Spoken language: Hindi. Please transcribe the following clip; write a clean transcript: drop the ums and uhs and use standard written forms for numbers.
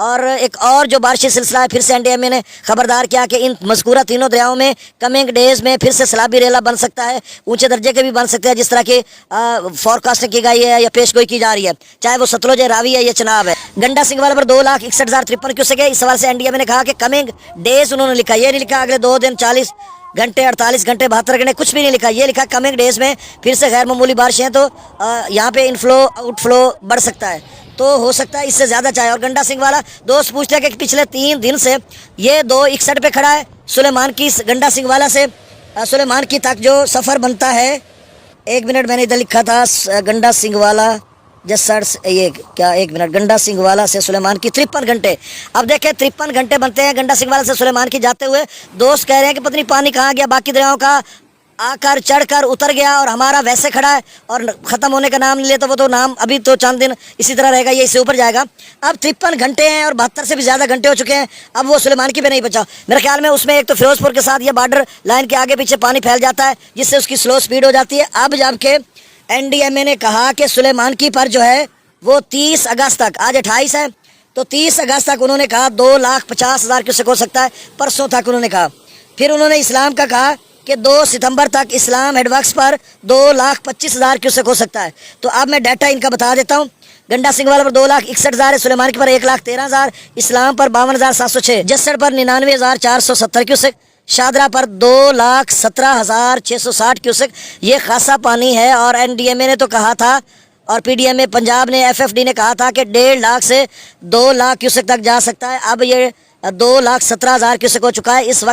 और एक और जो बारिशी सिलसिला है, फिर से एनडीएमए ने खबरदार किया कि इन मज़कूरा तीनों दरियाओं में कमिंग डेज में फिर से सैलाबी रेला बन सकता है, ऊंचे दर्जे के भी बन सकते हैं, जिस तरह की फोरकास्टिंग की गई है या पेशगोई की जा रही है, चाहे वो सतलुज है, रावी है या चनाब है। गंडा सिंह वाला पर 2,61,053 क्यूसेक है। इस सवाल से एनडीएमए ने कहा कि कमिंग डेज उन्होंने लिखा, ये नहीं लिखा अगले 2 दिन 40 घंटे 48 घंटे 72 घंटे, कुछ भी नहीं लिखा, ये लिखा कमिंग डेज में फिर से गैर मामूली बारिशें हैं, तो यहाँ पे इनफ्लो आउटफ्लो बढ़ सकता है, तो हो सकता है इससे ज़्यादा चाहे। और गंडा सिंह वाला दोस्त पूछते हैं कि पिछले 3 दिन से ये 261 पे खड़ा है, सुलेमान की गंडा सिंह वाला से सुलेमान की तक जो सफ़र बनता है, 1 मिनट मैंने इधर लिखा था गंडा सिंह वाला ये क्या 1 मिनट, गंडा सिंह वाला से सुलेमान की 53 घंटे। अब देखें 53 घंटे बनते हैं गंडा सिंह वाला से सुलेमान की जाते हुए। दोस्त कह रहे हैं कि पता नहीं पानी कहाँ गया, बाकी दरियाओं का आकर चढ़कर उतर गया और हमारा वैसे खड़ा है और ख़त्म होने का नाम नहीं लेता, वो तो नाम अभी तो चंद दिन इसी तरह रहेगा, ये इससे ऊपर जाएगा। अब 53 घंटे हैं और 72 से भी ज़्यादा घंटे हो चुके हैं, अब वो सुलेमान की भी नहीं बचा। मेरे ख्याल में उसमें एक तो फिरोजपुर के साथ ये बॉर्डर लाइन के आगे पीछे पानी फैल जाता है, जिससे उसकी स्लो स्पीड हो जाती है। अब जबकि एनडीएमए ने कहा कि सुलेमान की पर जो है वो 30 अगस्त तक, आज 28 है, तो 30 अगस्त तक उन्होंने कहा 2,50,000 क्यूसेक हो सकता है, परसों तक उन्होंने कहा। फिर उन्होंने इस्लाम का कहा कि 2 सितंबर तक इस्लाम हेडवर्क्स पर 2,25,000 क्यूसेक हो सकता है। तो अब मैं डाटा इनका बता देता हूँ। गंडा सिंह वाला पर 2,61,000 है, सुलेमान के पर 1,13,000, इस्लाम पर 52,706, जस्सर पर 99,470 क्यूसेक, शादरा पर 2,17,660 क्यूसेक। ये खासा पानी है और एनडीएमए ने तो कहा था और पीडीएमए पंजाब ने एफएफडी ने कहा था कि 1.5 लाख से 2 लाख क्यूसेक तक जा सकता है। अब ये 2,17,000 क्यूसेक हो चुका है इस वक्त।